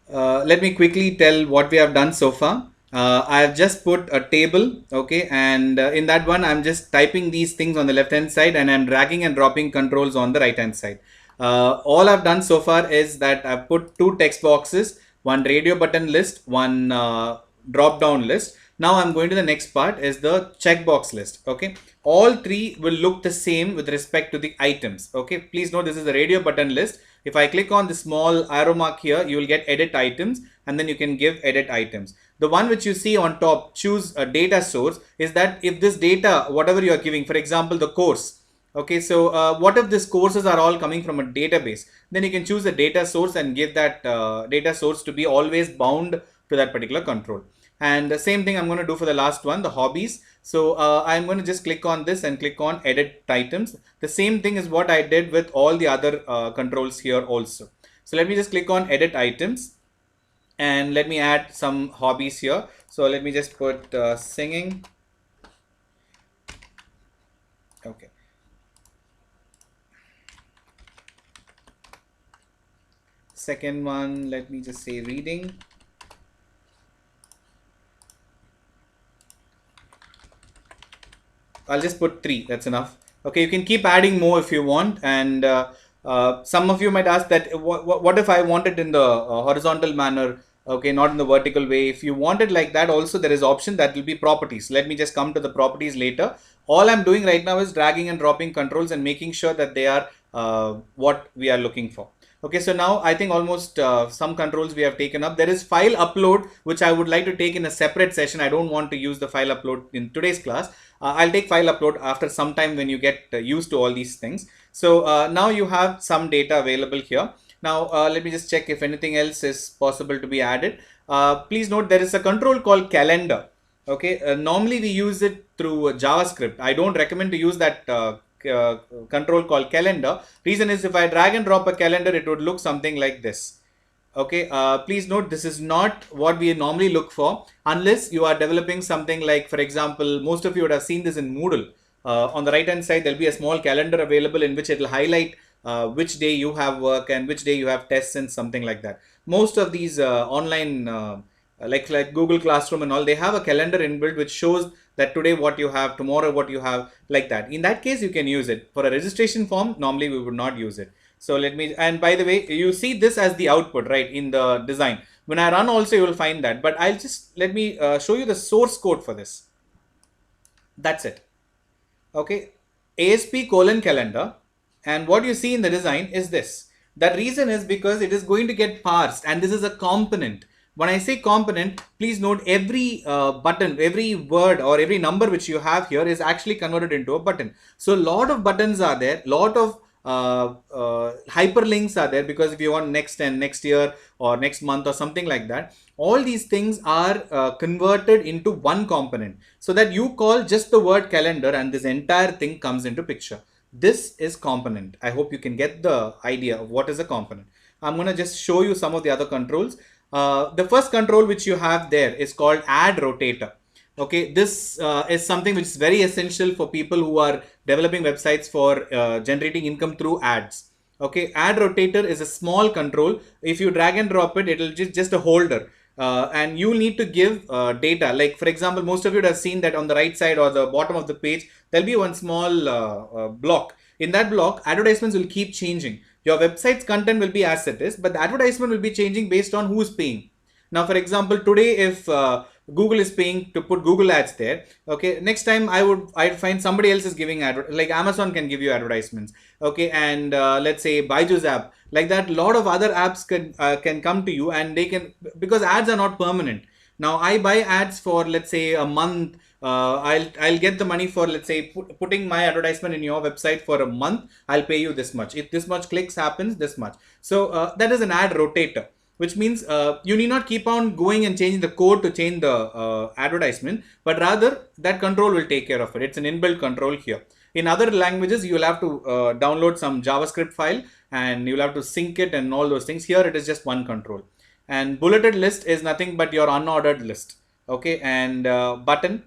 Let me quickly tell what we have done so far. I have just put a table, okay, and in that one I'm just typing these things on the left hand side and I'm dragging and dropping controls on the right hand side. All I've done so far is that I've put two text boxes, one radio button list, one drop down list. Now I'm going to the next part is the checkbox list. Okay, all three will look the same with respect to the items. Okay, please note this is the radio button list. If I click on the small arrow mark here, you will get edit items and then you can give edit items. The one which you see on top, choose a data source, is that if this data, whatever you are giving, for example, the course. Okay, so what if these courses are all coming from a database? Then you can choose a data source and give that data source to be always bound to that particular control. And the same thing I'm going to do for the last one, the hobbies. So I'm going to just click on this and click on edit items. The same thing is what I did with all the other controls here also. So let me just click on edit items and let me add some hobbies here. So let me just put singing. Okay. Second one, let me just say reading. I'll just put 3, that's enough. Okay, you can keep adding more if you want. And some of you might ask that what if I want it in the horizontal manner, okay, not in the vertical way. If you want it like that also, there is option that will be properties. Let me just come to the properties later. All I'm doing right now is dragging and dropping controls and making sure that they are what we are looking for. Okay, so now I think almost some controls we have taken up. There is file upload, which I would like to take in a separate session. I don't want to use the file upload in today's class. I'll take file upload after some time when you get used to all these things. So now you have some data available here. Now let me just check if anything else is possible to be added. Please note there is a control called calendar. Okay, normally we use it through JavaScript. I don't recommend to use that control called calendar. Reason is if I drag and drop a calendar, it would look something like this. Okay, please note this is not what we normally look for unless you are developing something like, for example, most of you would have seen this in Moodle. On the right hand side, there'll be a small calendar available in which it will highlight which day you have work and which day you have tests and something like that. Most of these online like Google Classroom and all, they have a calendar inbuilt which shows that today what you have, tomorrow what you have, like that. In that case, you can use it. For a registration form, normally we would not use it. So let me, and by the way, you see this as the output, right, in the design. When I run also, you will find that, but I'll just, let me show you the source code for this. That's it. Okay, ASP colon calendar. And what you see in the design is this. The reason is because it is going to get parsed and this is a component. When I say component, please note every button, every word or every number which you have here is actually converted into a button. So a lot of buttons are there, lot of hyperlinks are there, because if you want next and next year or next month or something like that, all these things are converted into one component so that you call just the word calendar and this entire thing comes into picture. This is component. I hope you can get the idea of what is a component. I'm going to just show you some of the other controls. The first control which you have there is called add rotator. Okay, this is something which is very essential for people who are developing websites for generating income through ads. Okay, add rotator is a small control. If you drag and drop it, it will just a holder. And you need to give data. Like for example, most of you have seen that on the right side or the bottom of the page, there'll be one small block. In that block, advertisements will keep changing. Your website's content will be as it is, but the advertisement will be changing based on who's paying. Now, for example, today if Google is paying to put Google ads there, okay, next time I'd find somebody else is giving like Amazon can give you advertisements, okay, and let's say Byju's app, like that, a lot of other apps can come to you and they can, because ads are not permanent. Now I buy ads for, let's say, a month. I'll get the money for, let's say, putting my advertisement in your website for a month. I'll pay you this much. If this much clicks happens, this much. So that is an ad rotator, which means you need not keep on going and changing the code to change the advertisement, but rather that control will take care of it. It's an inbuilt control here. In other languages, you will have to download some JavaScript file and you'll have to sync it and all those things. Here it is just one control. And bulleted list is nothing but your unordered list. Okay, and button,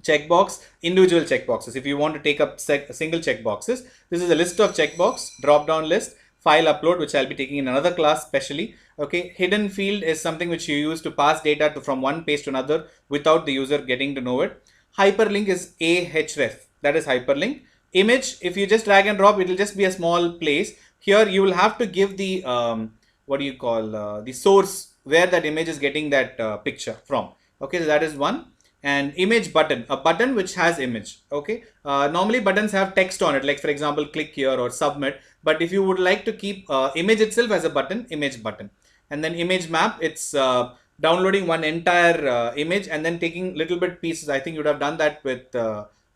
checkbox, individual checkboxes. If you want to take up single checkboxes, this is a list of checkbox, drop down list. file upload, which I'll be taking in another class specially. Okay, hidden field is something which you use to pass data from one page to another without the user getting to know it. Hyperlink is ahref, that is hyperlink. Image, if you just drag and drop, it will just be a small place. Here you will have to give the what do you call the source where that image is getting that picture from. Okay, so that is one. And image button, a button which has image. Okay, normally buttons have text on it, like for example click here or submit, but if you would like to keep image itself as a button, image button. And then image map, it's downloading one entire image and then taking little bit pieces. I think you would have done that with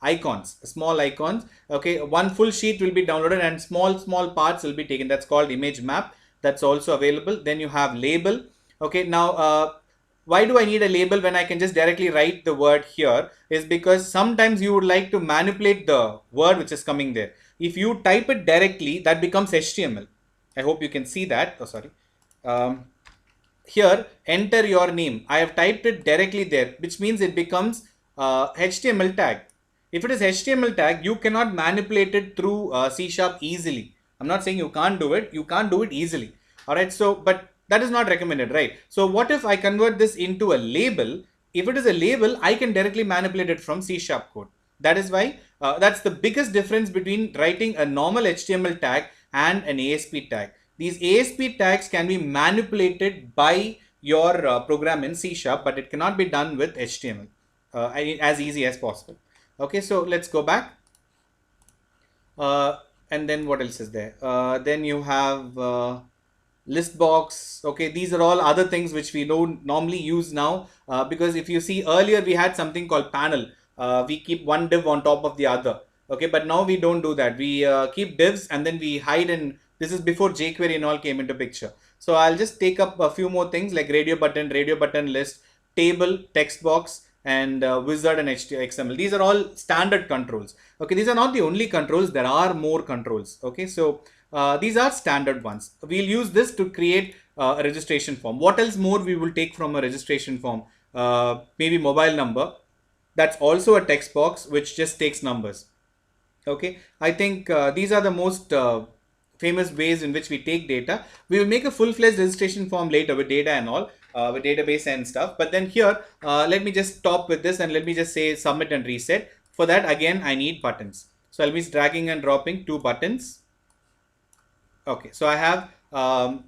icons, small icons. Okay, one full sheet will be downloaded and small parts will be taken. That's called image map. That's also available. Then you have label. Okay, now why do I need a label when I can just directly write the word here? Is because sometimes you would like to manipulate the word which is coming there. If you type it directly, that becomes HTML. I hope you can see that. Oh, sorry. Here, enter your name. I have typed it directly there, which means it becomes HTML tag. If it is HTML tag, you cannot manipulate it through C# easily. I'm not saying you can't do it. You can't do it easily. All right. So, but that is not recommended, right? So what if I convert this into a label? If it is a label, I can directly manipulate it from C# code. That is why that's the biggest difference between writing a normal HTML tag and an ASP tag. These ASP tags can be manipulated by your program in C#, but it cannot be done with HTML as easy as possible. Okay, so let's go back. And then what else is there? Then you have list box. Okay, these are all other things which we don't normally use now, because if you see earlier we had something called panel. We keep one div on top of the other. Okay, but now we don't do that. We keep divs and then we hide, and this is before jQuery and all came into picture. So I'll just take up a few more things like radio button list, table, text box, and wizard and XML. These are all standard controls. Okay, these are not the only controls. There are more controls. Okay, so these are standard ones. We'll use this to create a registration form. What else more we will take from a registration form? Maybe mobile number. That's also a text box which just takes numbers. Okay, I think these are the most famous ways in which we take data. We will make a full-fledged registration form later with data and all, with database and stuff. But then here, let me just stop with this and let me just say submit and reset. For that, again, I need buttons. So I'll be dragging and dropping two buttons. Okay, so I have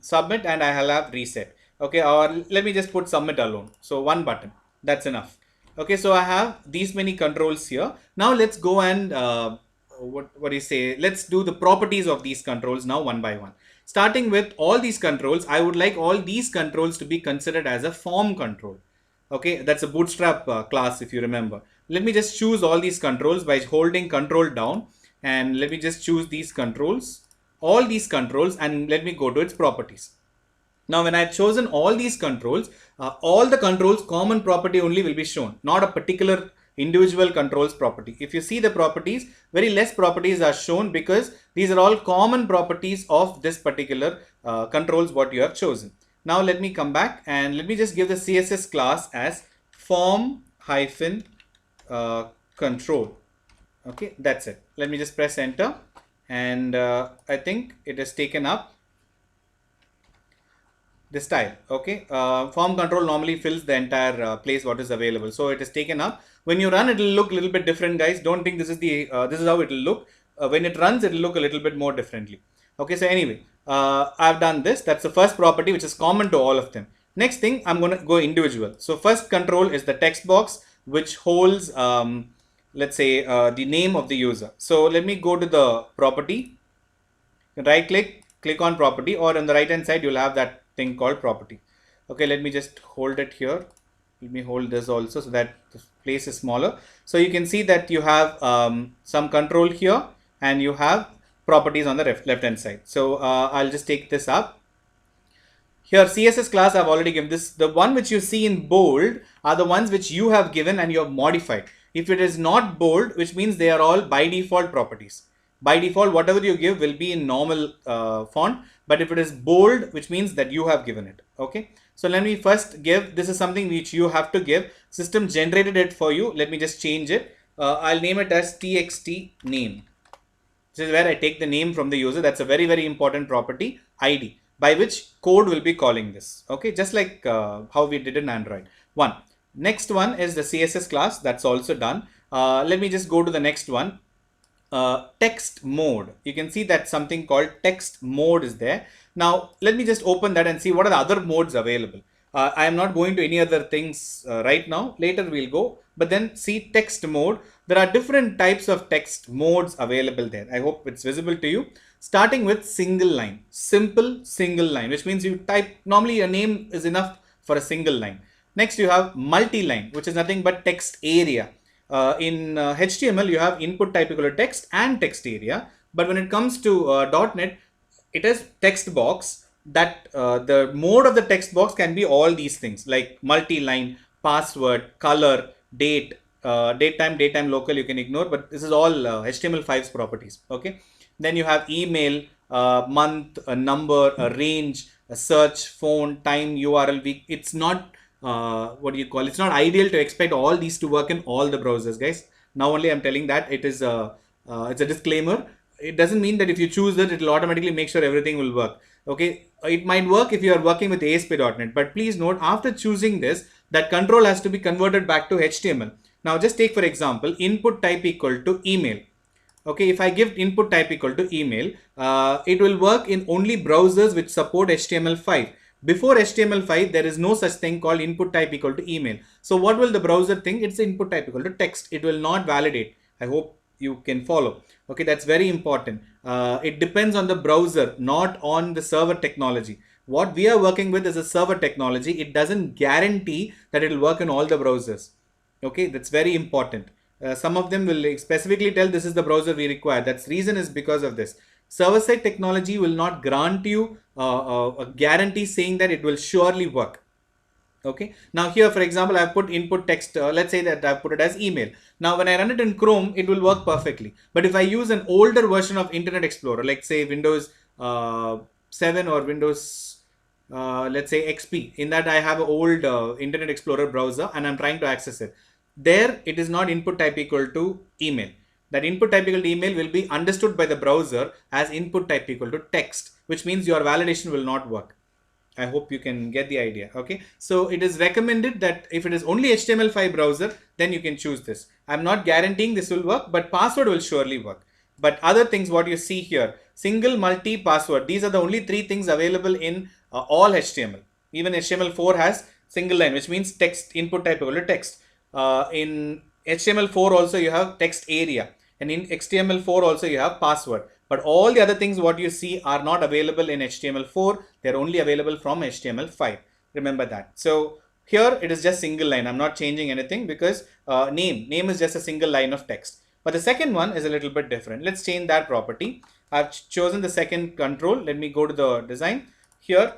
submit and I have reset. Okay, or let me just put submit alone. So one button, that's enough. Okay, so I have these many controls here. Now let's go and what do you say? Let's do the properties of these controls now one by one. Starting with all these controls, I would like all these controls to be considered as a form control. Okay, that's a bootstrap class if you remember. Let me just choose all these controls by holding control down, and let me just choose these controls, all these controls, and let me go to its properties. Now when I've chosen all these controls, all the controls common property only will be shown, not a particular individual controls property. If you see the properties, very less properties are shown because these are all common properties of this particular controls what you have chosen. Now let me come back and let me just give the CSS class as form hyphen control. Okay, that's it. Let me just press enter, and I think it has taken up this style. Okay, form control normally fills the entire place what is available, so it is taken up. When you run, it will look a little bit different, guys. Don't think this is the this is how it will look. When it runs, it will look a little bit more differently. Okay, so anyway, I've done this. That's the first property which is common to all of them. Next thing, I'm going to go individual. So first control is the text box which holds let's say the name of the user. So let me go to the property, right click on property, or on the right hand side you'll have that thing called property. Okay, let me just hold it here. Let me hold this also so that the place is smaller. So you can see that you have some control here and you have properties on the left hand side. So I'll just take this up. Here CSS class I've already given this. The one which you see in bold are the ones which you have given and you have modified. If it is not bold, which means they are all by default properties. By default, whatever you give will be in normal font, but if it is bold, which means that you have given it. Okay, so let me first give, this is something which you have to give. System generated it for you. Let me just change it. I'll name it as txt name. which is where I take the name from the user. That's a very, very important property, ID, by which code will be calling this. Okay, just like how we did in Android. Next one is the CSS class. That's also done. Let me just go to the next one. Text mode. You can see that something called text mode is there. Now let me just open that and see what are the other modes available. I am not going to any other things right now. Later we'll go, but then see text mode. There are different types of text modes available there. I hope it's visible to you. Starting with single line, simple single line, which means you type, normally a name is enough for a single line. Next you have multi-line, which is nothing but text area. In HTML, you have input type equal to text and text area. But when it comes to .NET, it is text box. That the mode of the text box can be all these things like multi-line, password, color, date, datetime local you can ignore, but this is all HTML5's properties. Okay. Then you have email, month, a number, a range, a search, phone, time, URL, week. It's not it's not ideal to expect all these to work in all the browsers, guys. Now only I'm telling that it is it's a disclaimer. It doesn't mean that if you choose that, it will automatically make sure everything will work. Okay, it might work if you are working with ASP.NET, but please note, after choosing this, that control has to be converted back to HTML. Now just take for example, input type equal to email. Okay, if I give input type equal to email, it will work in only browsers which support HTML5. Before HTML5, there is no such thing called input type equal to email. So what will the browser think? It's input type equal to text. It will not validate. I hope you can follow. Okay, that's very important. It depends on the browser, not on the server technology. What we are working with is a server technology. It doesn't guarantee that it will work in all the browsers. Okay, that's very important. Some of them will specifically tell this is the browser we require. That's reason is because of this. Server-side technology will not grant you a guarantee saying that it will surely work. Okay. Now here, for example, I've put input text. Let's say that I've put it as email. Now, when I run it in Chrome, it will work perfectly. But if I use an older version of Internet Explorer, like say Windows 7 or Windows, let's say XP, in that I have an old Internet Explorer browser and I'm trying to access it. There, it is not input type equal to email. That input type equal to email will be understood by the browser as input type equal to text, which means your validation will not work. I hope you can get the idea. Okay, so it is recommended that if it is only HTML5 browser, then you can choose this. I'm not guaranteeing this will work, but password will surely work. But other things, what you see here, single, multi, password, these are the only three things available in all HTML. Even HTML4 has single line, which means text input type equal to text. In HTML4 also you have text area, and in HTML4 also you have password. But all the other things what you see are not available in HTML4. They're only available from HTML5. Remember that. So here it is just single line. I'm not changing anything because name is just a single line of text. But the second one is a little bit different. Let's change that property. I've chosen the second control. Let me go to the design. Here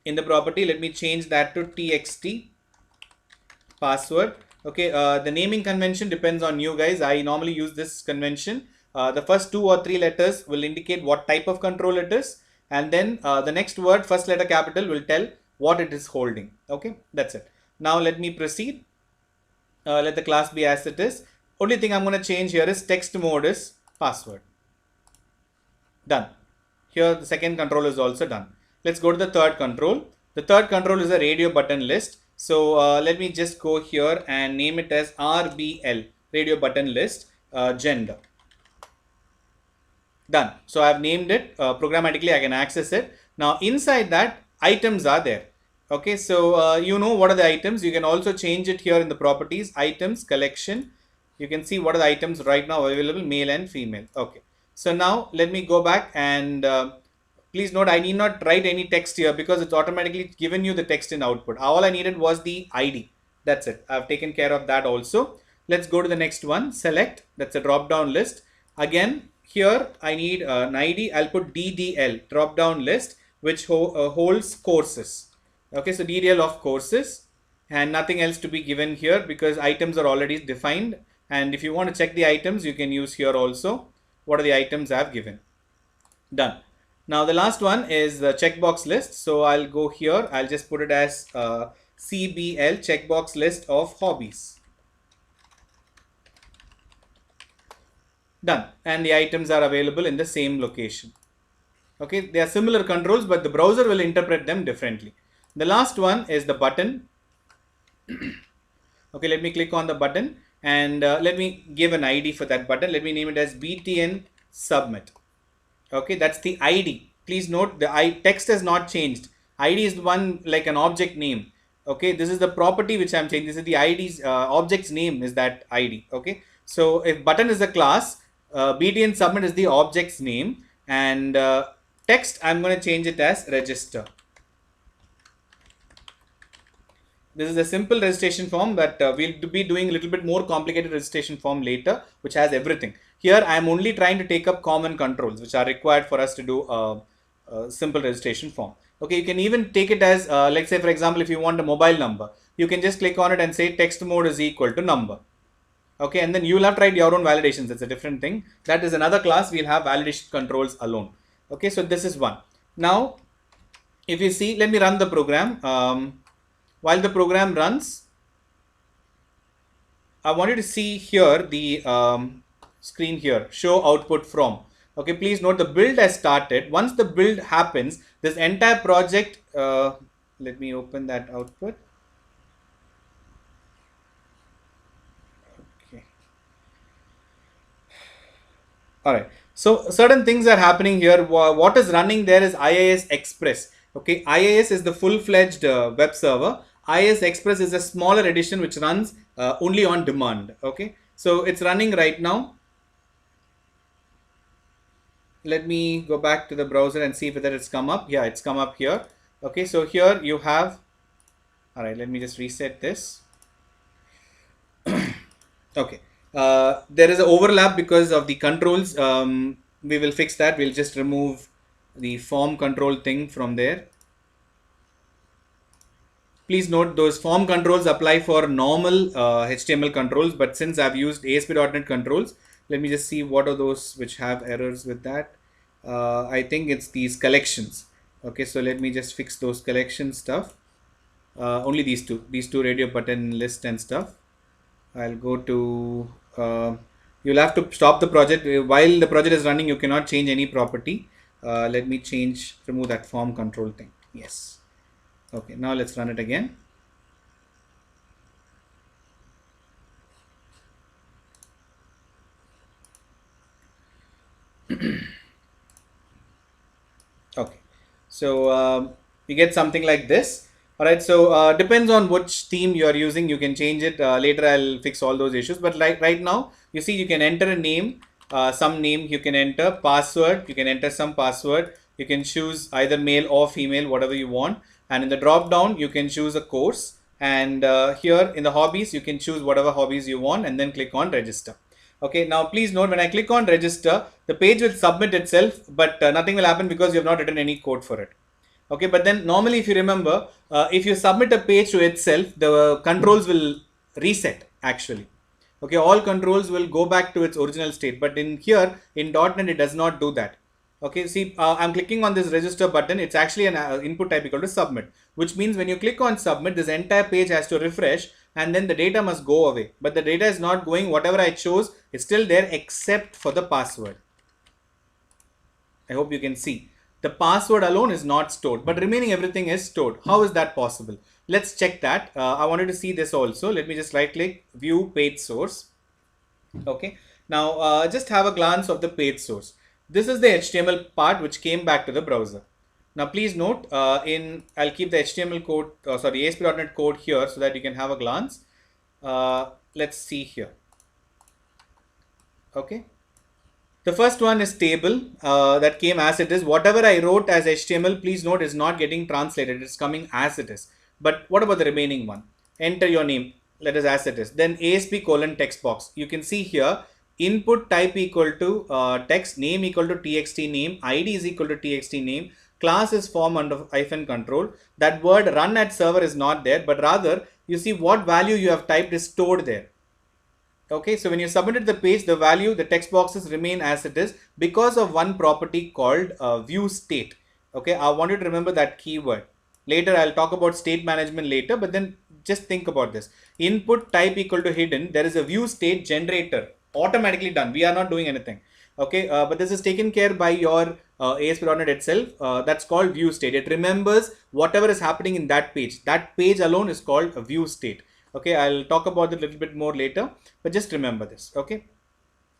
in the property, let me change that to txt password. Okay, the naming convention depends on you guys. I normally use this convention. The first 2 or 3 letters will indicate what type of control it is, and then the next word, first letter capital, will tell what it is holding. Okay, that's it. Now let me proceed. Let the class be as it is. Only thing I'm going to change here is text mode is password. Done. Here the second control is also done. Let's go to the third control. The third control is a radio button list. So let me just go here and name it as RBL, radio button list, gender. Done. So I have named it programmatically. I can access it. Now inside that, items are there. Okay, so you know what are the items. You can also change it here in the properties, items, collection. You can see what are the items right now available, male and female. Okay, so now let me go back and please note, I need not write any text here because it's automatically given you the text in output. All I needed was the ID. That's it. I've taken care of that also. Let's go to the next one. Select. That's a drop down list. Again, here I need an ID. I'll put DDL, drop down list, which holds courses. Okay, so DDL of courses, and nothing else to be given here because items are already defined. And if you want to check the items, you can use here also. What are the items I've given? Done. Now the last one is the checkbox list. So I'll go here. I'll just put it as CBL, checkbox list of hobbies. Done. And the items are available in the same location. Okay, they are similar controls, but the browser will interpret them differently. The last one is the button. Okay, let me click on the button and let me give an ID for that button. Let me name it as BTN submit. Okay, that's the ID. Please note the text has not changed. ID is the one like an object name. Okay, this is the property which I'm changing. This is the ID's object's name is that ID. Okay, so if button is the class, BTN submit is the object's name, and text I'm going to change it as register. This is a simple registration form, but we'll be doing a little bit more complicated registration form later, which has everything. Here, I am only trying to take up common controls, which are required for us to do a simple registration form. Okay, you can even take it as, let's say, for example, if you want a mobile number, you can just click on it and say text mode is equal to number. Okay, and then you'll have to write your own validations. That's a different thing. That is another class. We'll have validation controls alone. Okay, so this is one. Now, if you see, let me run the program. While the program runs, I want you to see here the screen here, show output from. Okay, please note the build has started. Once the build happens, this entire project, let me open that output. Okay. All right. So certain things are happening here. What is running there is IIS Express. Okay, IIS is the full-fledged web server. IIS Express is a smaller edition which runs only on demand. Okay, so it's running right now. Let me go back to the browser and see whether it's come up. Yeah, it's come up here. Okay, so here you have, all right, let me just reset this. Okay, there is an overlap because of the controls. We will fix that. We'll just remove the form control thing from there. Please note those form controls apply for normal HTML controls, but since I've used ASP.NET controls, let me just see what are those which have errors with that. I think it's these collections. Okay, so let me just fix those collection stuff. Only these two radio button list and stuff. I'll go to, you'll have to stop the project. While the project is running, you cannot change any property. Let me remove that form control thing. Yes. Okay, now let's run it again. Okay, so you get something like this. All right, so depends on which theme you are using. You can change it later. I'll fix all those issues. But like right now, you see, you can enter a name, some name. You can enter password. You can enter some password. You can choose either male or female, whatever you want. And in the drop down, you can choose a course. And here in the hobbies, you can choose whatever hobbies you want and then click on register. Okay, now please note when I click on register, the page will submit itself, but nothing will happen because you have not written any code for it. Okay, but then normally if you remember, if you submit a page to itself, the controls will reset actually. Okay, all controls will go back to its original state, but in here in .NET it does not do that. Okay, see, I'm clicking on this register button. It's actually an input type equal to submit, which means when you click on submit, this entire page has to refresh and then the data must go away. But the data is not going. Whatever I chose is still there except for the password. I hope you can see. The password alone is not stored, but remaining everything is stored. How is that possible? Let's check that. I wanted to see this also. Let me just right click, view page source. Okay, now just have a glance of the page source. This is the HTML part which came back to the browser. Now please note, I'll keep the HTML code, ASP.NET code here so that you can have a glance. Let's see here. Okay. The first one is table that came as it is. Whatever I wrote as HTML, please note is not getting translated. It's coming as it is. But what about the remaining one? Enter your name. Let us as it is. Then ASP colon text box. You can see here input type equal to text, name equal to txt name, ID is equal to txt name, class is form under hyphen control. That word run at server is not there, but rather you see what value you have typed is stored there. Okay, so when you submitted the page, the value, the text boxes remain as it is because of one property called view state. Okay, I want you to remember that keyword. Later, I'll talk about state management later, but then just think about this. Input type equal to hidden, there is a view state generator. automatically done. We are not doing anything. Okay, but this is taken care by your ASP.NET itself. That's called view state. It remembers whatever is happening in that page. That page alone is called a view state. Okay, I'll talk about it a little bit more later, but just remember this. Okay,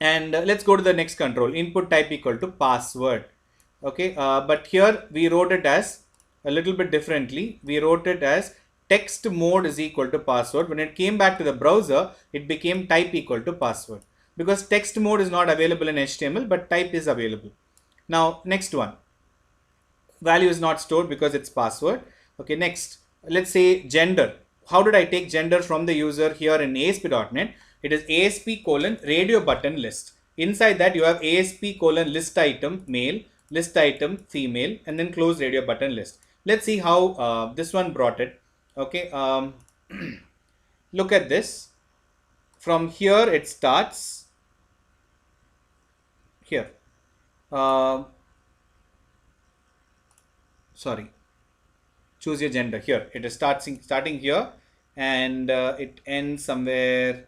and let's go to the next control. Input type equal to password. Okay, but here we wrote it as a little bit differently. We wrote it as text mode is equal to password. When it came back to the browser, it became type equal to password, because text mode is not available in HTML, but type is available. Now, next one, value is not stored because it's password. Okay, next, let's say gender. How did I take gender from the user here in ASP.NET? It is ASP colon radio button list. Inside that you have ASP colon list item male, list item female, and then close radio button list. Let's see how this one brought it. Okay, look at this. From here it starts here. Sorry, choose your gender. Here it is starting here, and it ends somewhere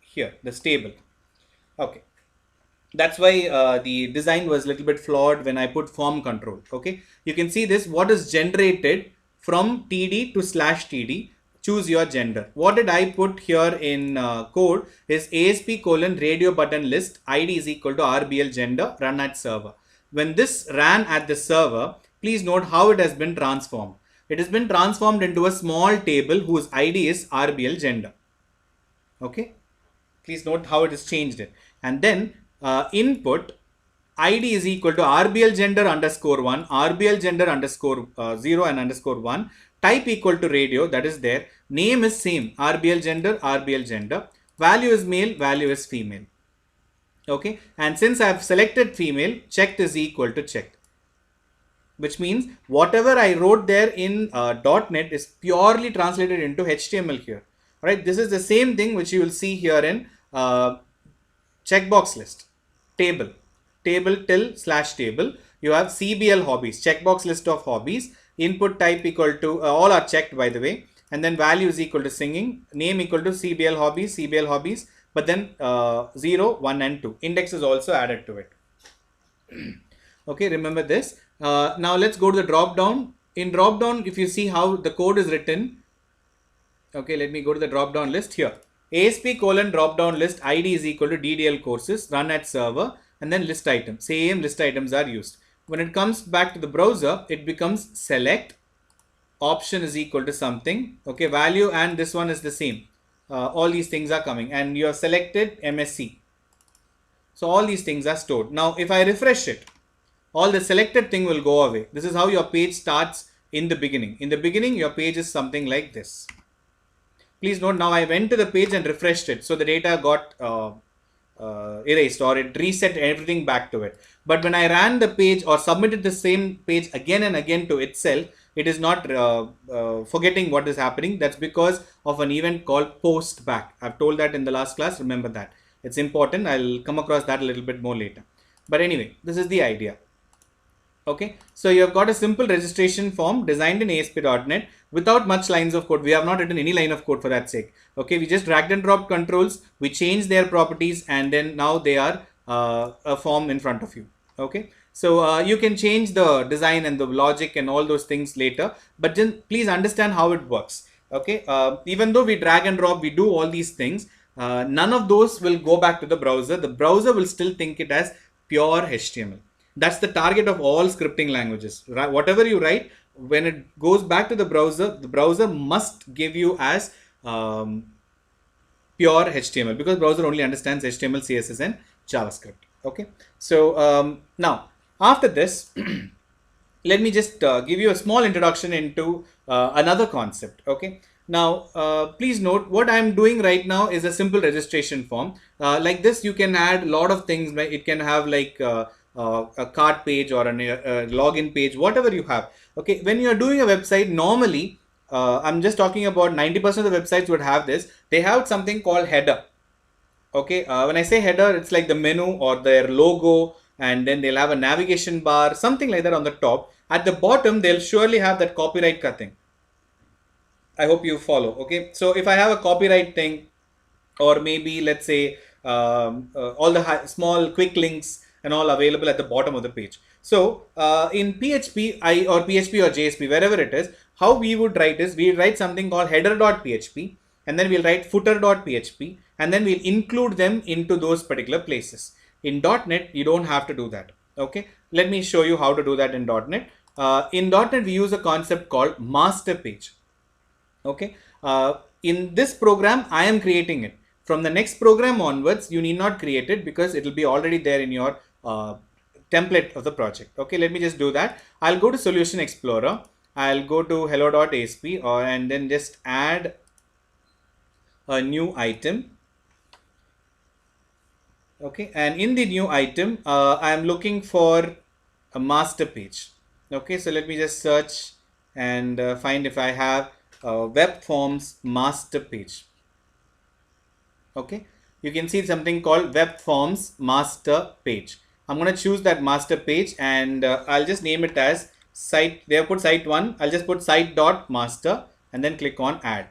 here, this table. Okay, that's why the design was a little bit flawed when I put form control. Okay, you can see this, what is generated from TD to /TD. Choose your gender. What did I put here in code is ASP colon radio button list ID is equal to RBL gender run at server. When this ran at the server, please note how it has been transformed. It has been transformed into a small table whose ID is RBL gender. Okay, please note how it has changed it. And then input ID is equal to RBL gender underscore 1, RBL gender underscore 0 and underscore 1, type equal to radio, that is there, name is same, RBL gender, value is male, value is female. Okay, and since I have selected female, checked is equal to checked, which means whatever I wrote there in .NET is purely translated into HTML here. Right, this is the same thing which you will see here in checkbox list, table till /table. You have CBL hobbies, checkbox list of hobbies, input type equal to all are checked by the way, and then value is equal to singing, name equal to CBL hobbies, but then 0, 1 and 2. Index is also added to it. Okay, remember this. Now let's go to the drop down. In drop down, if you see how the code is written, okay, let me go to the drop down list here. ASP colon drop down list ID is equal to DDL courses run at server, and then list item. Same list items are used. When it comes back to the browser, it becomes select option is equal to something. Okay, value and this one is the same. All these things are coming, and you have selected MSC. So all these things are stored. Now, if I refresh it, all the selected thing will go away. This is how your page starts in the beginning. In the beginning, your page is something like this. Please note, now I went to the page and refreshed it. So the data got erased, or it reset everything back to it. But when I ran the page or submitted the same page again and again to itself, it is not forgetting what is happening. That's because of an event called post back. I've told that in the last class. Remember that. It's important. I'll come across that a little bit more later. But anyway, this is the idea. Okay, so you have got a simple registration form designed in ASP.NET without much lines of code. We have not written any line of code for that sake. Okay, we just dragged and dropped controls, we changed their properties, and then now they are a form in front of you. Okay, so you can change the design and the logic and all those things later, but then please understand how it works. Okay, even though we drag and drop, we do all these things, none of those will go back to the browser. The browser will still think it as pure HTML. That's the target of all scripting languages. Whatever you write, when it goes back to the browser must give you as pure HTML, because browser only understands HTML, CSS and JavaScript. Okay, so now after this, let me just give you a small introduction into another concept. Okay, now please note what I'm doing right now is a simple registration form. Like this, you can add a lot of things. It can have like a cart page or a login page, whatever you have. Okay, when you are doing a website, normally I'm just talking about 90% of the websites would have this. They have something called header. Okay, when I say header, it's like the menu or their logo, and then they'll have a navigation bar, something like that on the top. At the bottom, they'll surely have that copyright ka thing. I hope you follow. Okay, so if I have a copyright thing, or maybe let's say all the small quick links and all available at the bottom of the page. So in PHP or PHP or JSP, wherever it is, how we would write is we write something called header.php, and then we'll write footer.php, and then we'll include them into those particular places. In .NET, you don't have to do that. Okay, let me show you how to do that in .NET. In .NET, we use a concept called master page. Okay, in this program, I am creating it. From the next program onwards, you need not create it because it will be already there in your template of the project. Okay, let me just do that. I'll go to Solution Explorer. I'll go to hello.asp and then just add a new item. Okay, and in the new item, I am looking for a master page. Okay, so let me just search and find if I have web forms master page. Okay, you can see something called web forms master page. I'm going to choose that master page, and I'll just name it as site. They have put site 1. I'll just put site.master and then click on add.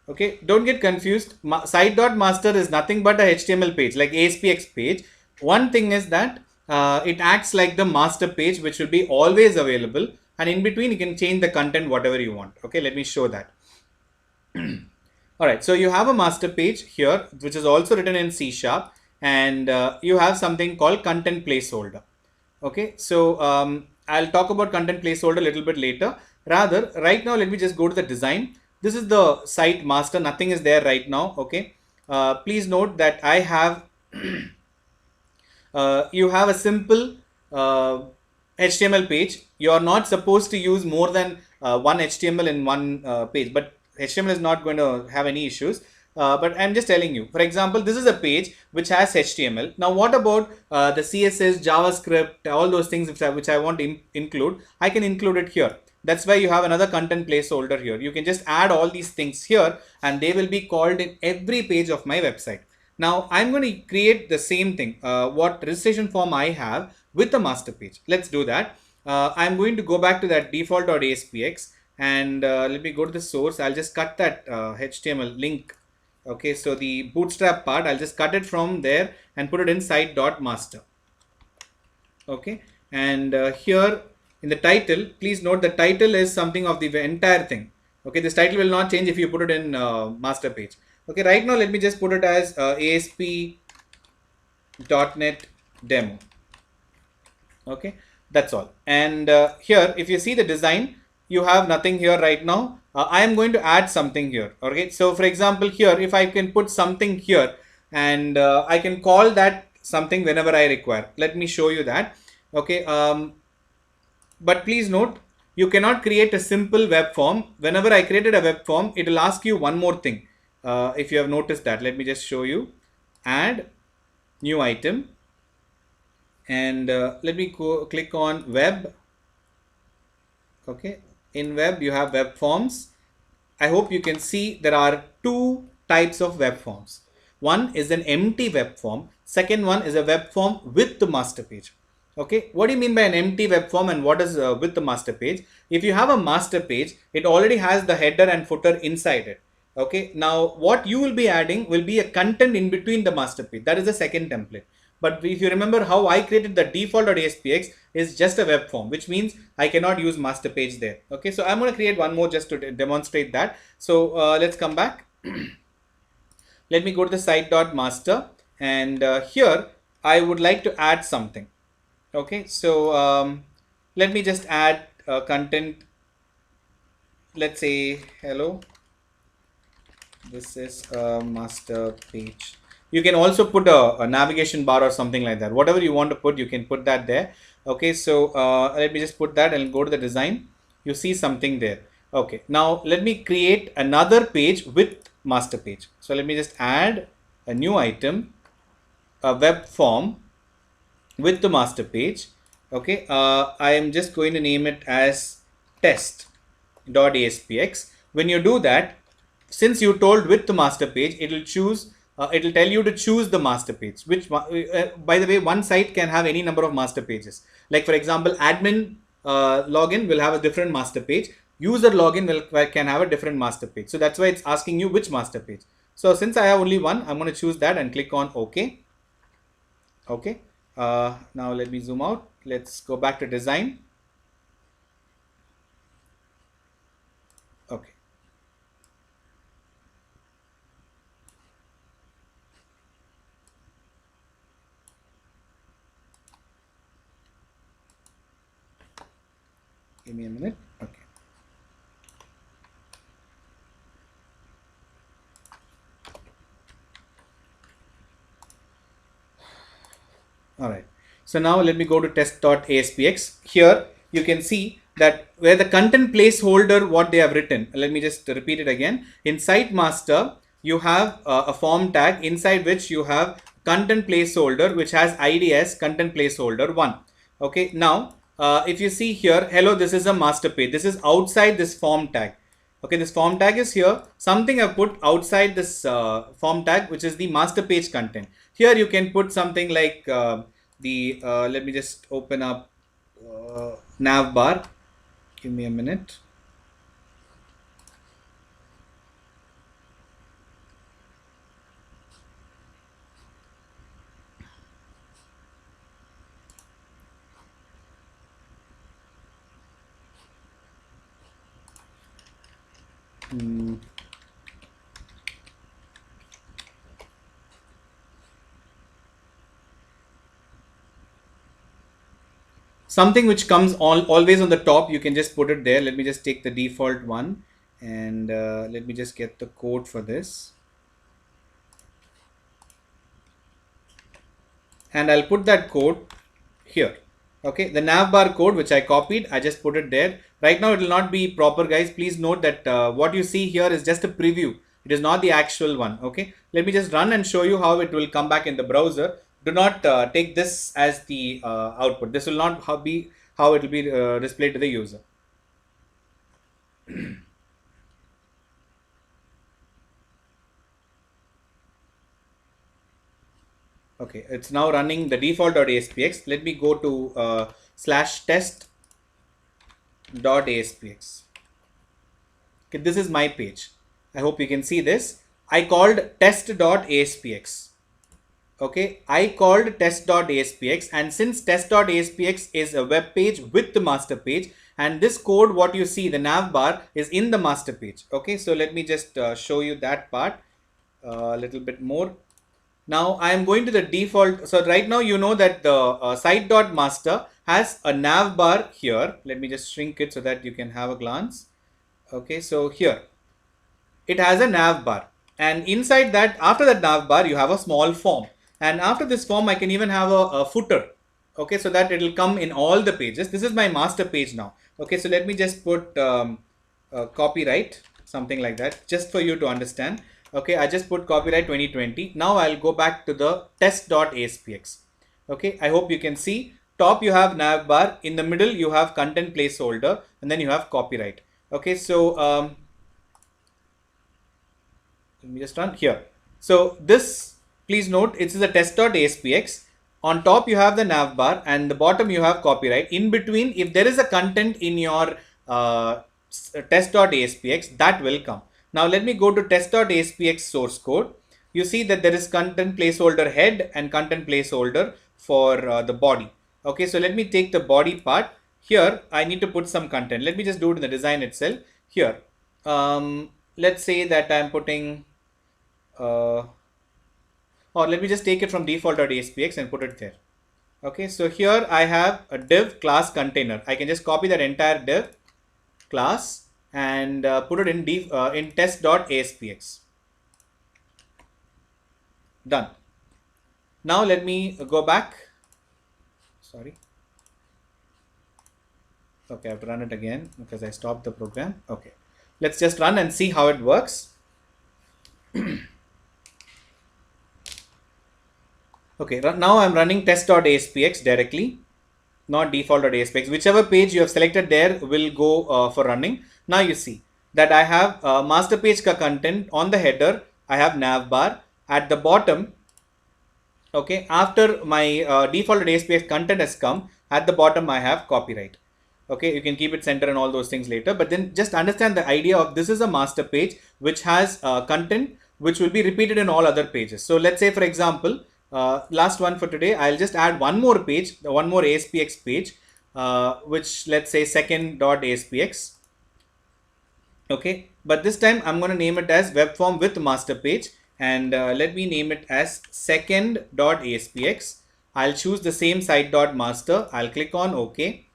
Okay, don't get confused. Site.master is nothing but a HTML page like ASPX page. One thing is that it acts like the master page, which will be always available, and in between you can change the content whatever you want. Okay, let me show that. All right, so you have a master page here, which is also written in C#, and you have something called content placeholder. Okay, so I'll talk about content placeholder a little bit later. Rather, right now, let me just go to the design. This is the site master. Nothing is there right now. Okay, please note that I have you have a simple HTML page. You are not supposed to use more than one HTML in one page, but HTML is not going to have any issues. But I'm just telling you, for example, this is a page which has HTML. Now, what about the CSS, JavaScript, all those things which I want to include? I can include it here. That's why you have another content placeholder here. You can just add all these things here and they will be called in every page of my website. Now, I'm going to create the same thing, what registration form I have with the master page. Let's do that. I'm going to go back to that default.aspx and let me go to the source. I'll just cut that HTML link. Okay, so the bootstrap part, I'll just cut it from there and put it in site.master. Okay, and here in the title, please note the title is something of the entire thing. Okay, this title will not change if you put it in master page. Okay, right now let me just put it as ASP.NET demo. Okay, that's all. And here, if you see the design, you have nothing here right now. I am going to add something here. Okay, so for example, here, if I can put something here and I can call that something whenever I require. Let me show you that. Okay, but please note, you cannot create a simple web form. Whenever I created a web form, it will ask you one more thing. If you have noticed that, let me just show you. Add new item, and let me click on web. Okay, in web you have web forms. I hope you can see there are two types of web forms. One is an empty web form. Second one is a web form with the master page. Okay, what do you mean by an empty web form and what is with the master page? If you have a master page, it already has the header and footer inside it. Okay, now what you will be adding will be a content in between the master page. That is the second template. But if you remember how I created the default.aspx is just a web form, which means I cannot use master page there. Okay, so I'm going to create one more just to demonstrate that. So let's come back. Let me go to the site.master, and here I would like to add something. Okay, so let me just add content. Let's say hello. This is a master page. You can also put a navigation bar or something like that. Whatever you want to put, you can put that there. Okay, so let me just put that and go to the design. You see something there. Okay, now let me create another page with master page. So let me just add a new item, a web form with the master page. Okay, I am just going to name it as test.aspx. When you do that, since you told with the master page, it will choose. It will tell you to choose the master page, which by the way, one site can have any number of master pages. Like for example, admin login will have a different master page. User login can have a different master page. So that's why it's asking you which master page. So since I have only one, I'm going to choose that and click on OK. Okay. Now let me zoom out. Let's go back to design. Okay. Give me a minute. Okay. All right. So now let me go to test.aspx. Here you can see that where the content placeholder, what they have written. Let me just repeat it again. In site master, you have a form tag inside which you have content placeholder, which has ID as content placeholder 1. Okay. Now, if you see here, hello, this is a master page. This is outside this form tag. Okay, this form tag is here. Something I've put outside this form tag, which is the master page content. Here you can put something like let me just open up nav bar. Give me a minute. Something which comes always on the top, you can just put it there. Let me just take the default one and let me just get the code for this. And I'll put that code here. Okay, the nav bar code which I copied, I just put it there. Right now it will not be proper, guys. Please note that what you see here is just a preview. It is not the actual one. Okay, let me just run and show you how it will come back in the browser. Do not take this as the output. This will not be how it will be displayed to the user. Okay, it's now running the default.aspx. Let me go to /test.aspx. Okay, this is my page. I hope you can see this. I called test.aspx. Okay, I called test.aspx, and since test.aspx is a web page with the master page, and this code, what you see, the nav bar, is in the master page. Okay, so let me just show you that part a little bit more. Now I am going to the default. So right now you know that the site.master has a nav bar here. Let me just shrink it so that you can have a glance. Okay, so here it has a nav bar, and inside that, after that nav bar, you have a small form, and after this form I can even have a footer. Okay, so that it will come in all the pages. This is my master page now. Okay, so let me just put copyright, something like that, just for you to understand. Okay, I just put copyright 2020. Now I'll go back to the test.aspx. Okay, I hope you can see. Top you have nav bar, in the middle you have content placeholder, and then you have copyright. Okay, so let me just run here. So this, please note, it's the test.aspx. On top you have the nav bar, and the bottom you have copyright. In between, if there is a content in your test.aspx, that will come. Now let me go to test.aspx source code. You see that there is content placeholder head and content placeholder for the body. Okay, so let me take the body part. Here I need to put some content. Let me just do it in the design itself. Here, let's say that I'm putting or let me just take it from default.aspx and put it there. Okay, so here I have a div class container. I can just copy that entire div class and put it in test.aspx. Done. Now let me go back. Sorry. Okay, I have to run it again because I stopped the program. Okay, let's just run and see how it works. Okay, now I'm running test.aspx directly, not default.aspx. Whichever page you have selected there will go for running. Now you see that I have master page ka content on the header. I have nav bar at the bottom. Okay, after my default.aspx content has come, at the bottom I have copyright. Okay, you can keep it center and all those things later, but then just understand the idea of this is a master page which has content which will be repeated in all other pages. So let's say, for example, last one for today, I'll just add one more page, one more ASPX page, which let's say second.aspx. Okay, but this time I'm going to name it as web form with master page, and let me name it as second.aspx. I'll choose the same site.master. I'll click on OK.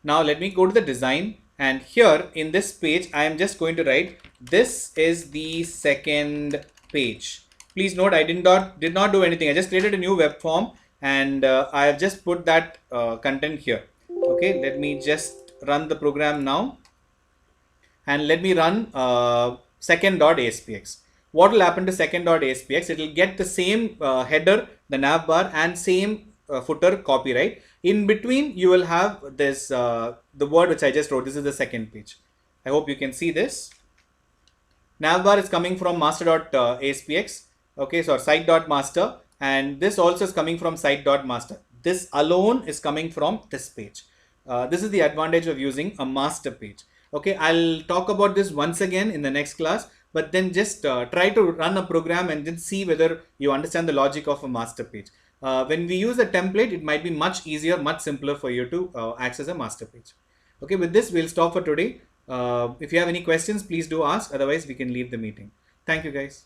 Now let me go to the design, and here in this page I am just going to write this is the second page. Please note I did not do anything. I just created a new web form, and I have just put that content here. Okay, let me just run the program now, and let me run second.aspx. What will happen to second.aspx? It will get the same header, the nav bar, and same footer copyright. In between, you will have this the word which I just wrote. This is the second page. I hope you can see this. Navbar is coming from master.aspx. Okay, so site.master, and this also is coming from site.master. This alone is coming from this page. This is the advantage of using a master page. Okay, I'll talk about this once again in the next class, but then just try to run a program and then see whether you understand the logic of a master page. When we use a template, it might be much easier, much simpler for you to access a master page. Okay, with this, we'll stop for today. If you have any questions, please do ask. Otherwise, we can leave the meeting. Thank you, guys.